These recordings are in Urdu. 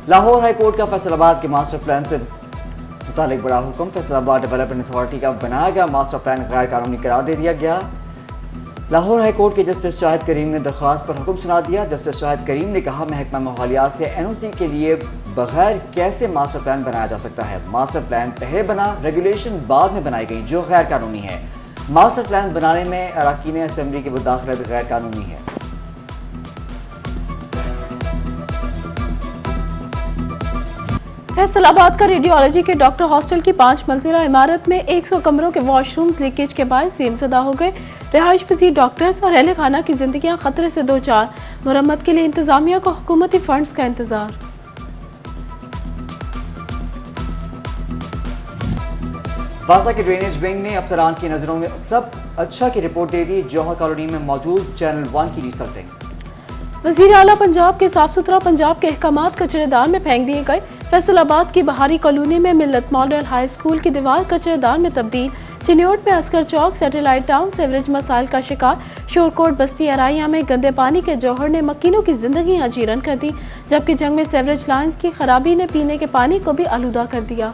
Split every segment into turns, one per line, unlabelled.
لاہور ہائی کورٹ کا فیصل آباد کے ماسٹر پلان سے متعلق بڑا حکم، فیصل آباد ڈیولپمنٹ اتھارٹی کا بنایا گیا ماسٹر پلان غیر قانونی قرار دے دیا گیا۔ لاہور ہائی کورٹ کے جسٹس شاہد کریم نے درخواست پر حکم سنا دیا۔ جسٹس شاہد کریم نے کہا، محکمہ ماحولیات سے این او سی کے لیے بغیر کیسے ماسٹر پلان بنایا جا سکتا ہے؟ ماسٹر پلان پہلے بنا، ریگولیشن بعد میں بنائی گئی جو غیر قانونی ہے۔ ماسٹر پلان بنانے میں اراکین اسمبلی کی مداخلت غیر قانونی ہے۔
فیصل آباد کا ریڈیولوجی کے ڈاکٹر ہاسٹل کی 5 منزلہ عمارت میں 100 کمروں کے واش روم لیکیج کے باعث سیم زدہ ہو گئے۔ رہائش پذیر ڈاکٹرز اور اہل خانہ کی زندگیاں خطرے سے دوچار، مرمت کے لیے انتظامیہ کو حکومتی فنڈز کا انتظار۔
واسا کے ڈرینیج ونگ نے افسران کی نظروں میں سب اچھا کی رپورٹ دے دی۔ جوہر کالونی میں موجود چینل 1 کی ریسرٹنگ۔
وزیر اعلیٰ پنجاب کے صاف ستھرا پنجاب کے احکامات کچرے دان میں پھینک دیے گئے۔ فیصل آباد کی بہاری کالونی میں ملت ماڈل ہائی اسکول کی دیوار کچرے دان میں تبدیل۔ چنیوٹ میں عسکر چوک سیٹلائٹ ٹاؤن سیوریج مسائل کا شکار۔ شورکوٹ بستی ارائیہ میں گندے پانی کے جوہر نے مکینوں کی زندگیاں جیرن کر دی، جبکہ جنگ میں سیوریج لائنز کی خرابی نے پینے کے پانی کو بھی آلودہ کر دیا۔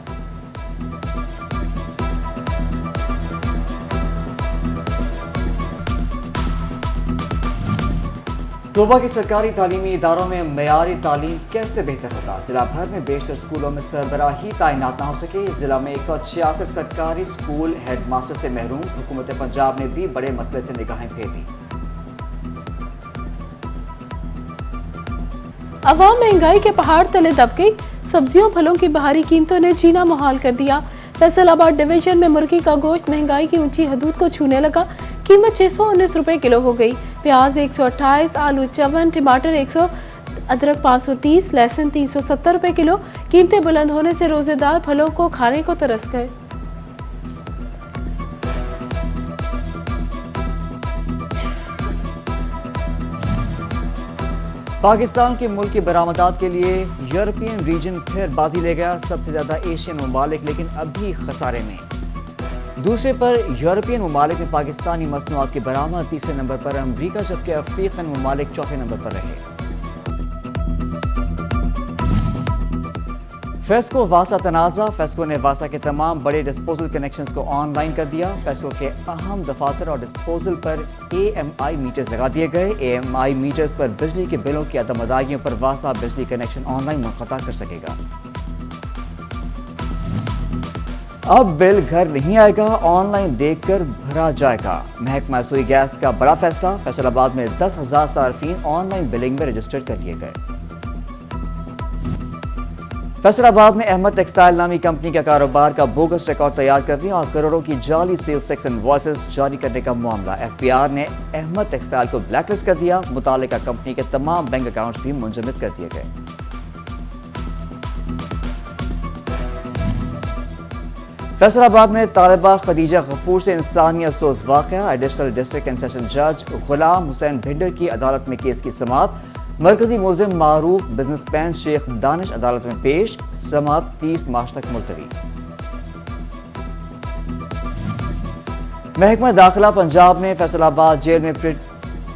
طلباء کی سرکاری تعلیمی اداروں میں معیاری تعلیم کیسے بہتر ہوگا؟ ضلع بھر میں بیشتر اسکولوں میں سربراہی تعینات نہ ہو سکے۔ ضلع میں 166 سرکاری اسکول ہیڈ ماسٹر سے محروم۔ حکومت پنجاب نے بھی بڑے مسئلے سے نگاہیں پھیر دی۔
عوام مہنگائی کے پہاڑ تلے دب گئی۔ سبزیوں پھلوں کی بہاری قیمتوں نے جینا محال کر دیا۔ فیصل آباد ڈویژن میں مرغی کا گوشت مہنگائی کی اونچی حدود کو چھونے لگا۔ قیمت 619 روپے کلو ہو گئی۔ پیاز 128، آلو 54، ٹماٹر 100، ادرک 530، لہسن 370 روپے کلو۔ قیمتیں بلند ہونے سے روزے دار پھلوں کو کھانے کو ترس گئے۔
پاکستان کے ملکی برآمدات کے لیے یورپین ریجن پھر بازی لے گیا۔ سب سے زیادہ ایشین ممالک لیکن اب بھی خسارے میں۔ دوسرے پر یورپین ممالک میں پاکستانی مصنوعات کی برآمد، تیسرے نمبر پر امریکہ، جبکہ افریقن ممالک چوتھے نمبر پر رہے۔ فیسکو واسا تنازع۔ فیسکو نے واسا کے تمام بڑے ڈسپوزل کنیکشنز کو آن لائن کر دیا۔ فیسکو کے اہم دفاتر اور ڈسپوزل پر AMI میٹرز لگا دیے گئے۔ AMI میٹرز پر بجلی کے بلوں کی عدم ادائیگیوں پر واسا بجلی کنیکشن آن لائن منقطع کر سکے گا۔ اب بل گھر نہیں آئے گا، آن لائن دیکھ کر بھرا جائے گا۔ محکمہ سوئی گیس کا بڑا فیصلہ۔ فیصل آباد میں 10,000 صارفین آن لائن بلنگ میں رجسٹر کر لیے گئے۔ فیصل آباد میں احمد ٹیکسٹائل نامی کمپنی کا کاروبار کا بوگس ریکارڈ تیار کرنے اور کروڑوں کی جعلی سیلز ٹیکس انوائسز جاری کرنے کا معاملہ۔ FBI نے احمد ٹیکسٹائل کو بلیک لسٹ کر دیا۔ متعلقہ کمپنی کے تمام بینک اکاؤنٹس بھی منجمد کر دیے گئے۔ فیصل آباد میں طالبہ خدیجہ غفور سے انسانی افسوس واقعہ۔ ایڈیشنل ڈسٹرکٹ اینڈ سیشن جج غلام حسین بھنڈر کی عدالت میں کیس کی سماعت۔ مرکزی ملزم معروف بزنس مین شیخ دانش عدالت میں پیش۔ سماعت 30 مارچ تک ملتوی۔ محکمہ داخلہ پنجاب نے فیصل آباد جیل میں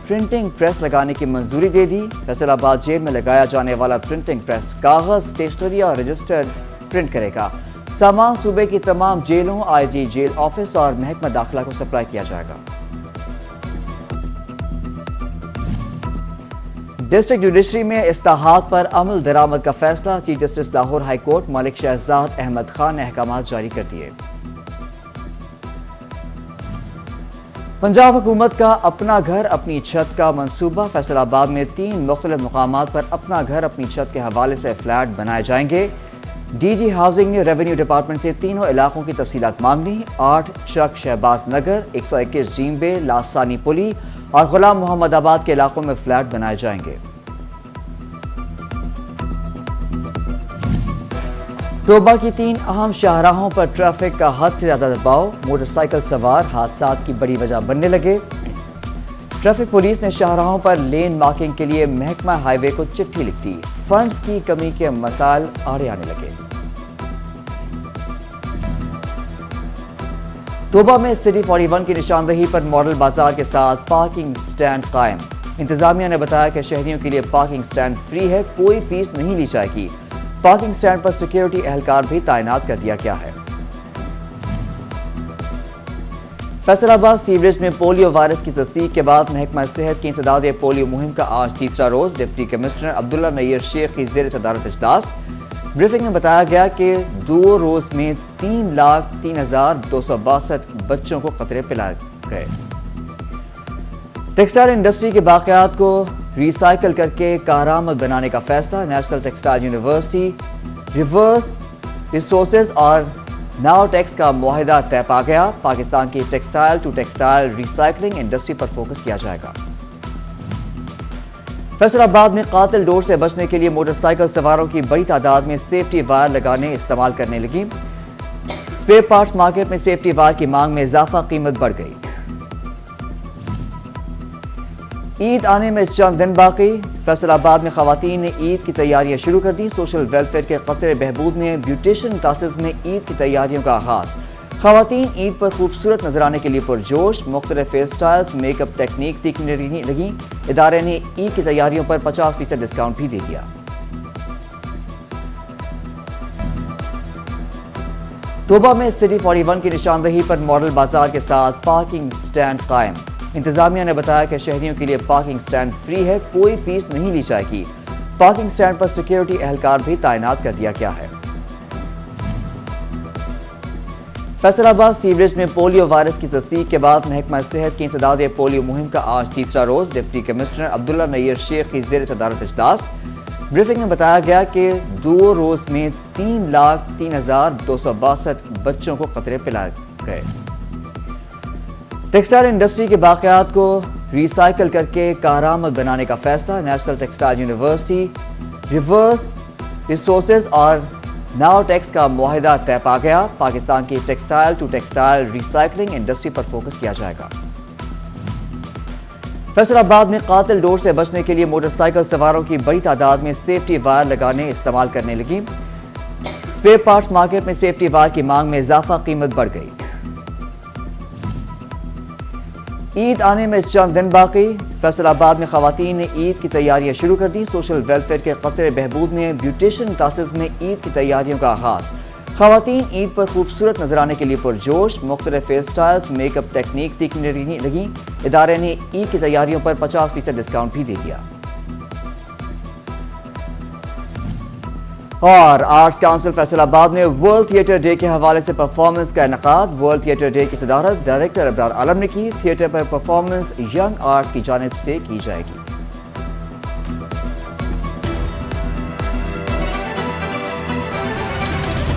پرنٹنگ پریس لگانے کی منظوری دے دی۔ فیصل آباد جیل میں لگایا جانے والا پرنٹنگ پریس کاغذ، اسٹیشنری اور رجسٹرڈ پرنٹ کرے گا۔ سامان صوبے کی تمام جیلوں، IG جیل آفس اور محکمہ داخلہ کو سپلائی کیا جائے گا۔ ڈسٹرکٹ جوڈیشری میں اصلاحات پر عمل درآمد کا فیصلہ۔ Chief justice Lahore high court Malik Shahzad Ahmad Khan نے احکامات جاری کر دیے۔ پنجاب حکومت کا اپنا گھر اپنی چھت کا منصوبہ۔ فیصل آباد میں 3 مختلف مقامات پر اپنا گھر اپنی چھت کے حوالے سے فلیٹ بنائے جائیں گے۔ DG ہاؤسنگ نے ریونیو ڈپارٹمنٹ سے تینوں علاقوں کی تفصیلات مانگ لی۔ 8 چک شہباز نگر، 121 جیمبے، لاسانی پلی اور غلام محمد آباد کے علاقوں میں فلیٹ بنائے جائیں گے۔ صوبہ کی 3 اہم شاہراہوں پر ٹریفک کا حد سے زیادہ دباؤ۔ موٹر سائیکل سوار حادثات کی بڑی وجہ بننے لگے۔ ٹریفک پولیس نے شاہراہوں پر لین مارکنگ کے لیے محکمہ ہائی وے کو چٹھی لکھ دی۔ فنڈز کی کمی کے مسائل آڑے آنے لگے۔ طوبہ میں سٹی 41 کی نشاندہی پر ماڈل بازار کے ساتھ پارکنگ سٹینڈ قائم۔ انتظامیہ نے بتایا کہ شہریوں کے لیے پارکنگ سٹینڈ فری ہے، کوئی فیس نہیں لی جائے گی۔ پارکنگ سٹینڈ پر سیکیورٹی اہلکار بھی تعینات کر دیا گیا ہے۔ فیصل آباد سیوریج میں پولیو وائرس کی تصدیق کے بعد محکمہ صحت کی انسداد پولیو مہم کا آج تیسرا روز ڈپٹی کمشنر عبداللہ نیر شیخ کی زیر صدارت اجلاس۔ بریفنگ میں بتایا گیا کہ 2 روز میں 3,03,262 بچوں کو قطرے پلائے گئے۔ ٹیکسٹائل انڈسٹری کے باقیات کو ریسائیکل کر کے کارآمد بنانے کا فیصلہ۔ National textile university, reverse resources اور ناؤ ٹیکس کا معاہدہ طے پا گیا۔ پاکستان کی textile to textile recycling industry پر فوکس کیا جائے گا۔ فیصل آباد میں قاتل ڈور سے بچنے کے لیے موٹر سائیکل سواروں کی بڑی تعداد میں سیفٹی وائر لگانے استعمال کرنے لگی۔ اسپیئر پارٹس مارکیٹ میں سیفٹی وائر کی مانگ میں اضافہ، قیمت بڑھ گئی۔ عید آنے میں چند دن باقی، فیصل آباد میں خواتین نے عید کی تیاریاں شروع کر دی۔ سوشل ویلفیئر کے قصر بہبود میں بیوٹیشن کلاسز میں عید کی تیاریوں کا آغاز۔ خواتین عید پر خوبصورت نظر آنے کے لیے پرجوش، مختلف hair styles, make up technique سیکھنے لگیں۔ ادارے نے عید کی تیاریوں پر 50% ڈسکاؤنٹ بھی دے دیا۔ توبہ میں سٹی 41 کی نشاندہی پر ماڈل بازار کے ساتھ پارکنگ سٹینڈ قائم۔ انتظامیہ نے بتایا کہ شہریوں کے لیے پارکنگ سٹینڈ فری ہے، کوئی فیس نہیں لی جائے گی۔ پارکنگ سٹینڈ پر سیکیورٹی اہلکار بھی تعینات کر دیا گیا ہے۔ فیصل آباد سیوریج میں پولیو وائرس کی تصدیق کے بعد محکمہ صحت کی انسداد پولیو مہم کا آج تیسرا روز ڈپٹی کمشنر عبداللہ نیر شیخ کی زیر صدارت اجلاس۔ بریفنگ میں بتایا گیا کہ 2 روز میں 3,03,262 بچوں کو قطرے پلائے گئے۔ ٹیکسٹائل انڈسٹری کے باقیات کو ریسائیکل کر کے کارآمد بنانے کا فیصلہ۔ National textile university, reverse resources اور ناؤ ٹیکس کا معاہدہ طے پا گیا۔ پاکستان کی textile to textile recycling industry پر فوکس کیا جائے گا۔ فیصل آباد میں قاتل ڈور سے بچنے کے لیے موٹر سائیکل سواروں کی بڑی تعداد میں سیفٹی وائر لگانے استعمال کرنے لگی۔ اسپیئر پارٹس مارکیٹ میں سیفٹی وائر کی مانگ میں اضافہ، قیمت بڑھ گئی۔ عید آنے میں چند دن باقی، فیصل آباد میں خواتین نے عید کی تیاریاں شروع کر دی۔ سوشل ویلفیئر کے قصر بہبود میں بیوٹیشن کلاسز میں عید کی تیاریوں کا آغاز۔ خواتین عید پر خوبصورت نظر آنے کے لیے پرجوش، مختلف hair styles, make up technique سیکھنے لگیں۔ ادارے نے عید کی تیاریوں پر 50% ڈسکاؤنٹ بھی دے دیا۔ اور آرٹس کونسل فیصل آباد میں ورلڈ تھیٹر ڈے کے حوالے سے پرفارمنس کا انعقاد۔ ورلڈ تھیٹر ڈے کی صدارت ڈائریکٹر ابرار عالم نے کی۔ تھیٹر پر پرفارمنس ینگ آرٹس کی جانب سے کی جائے گی۔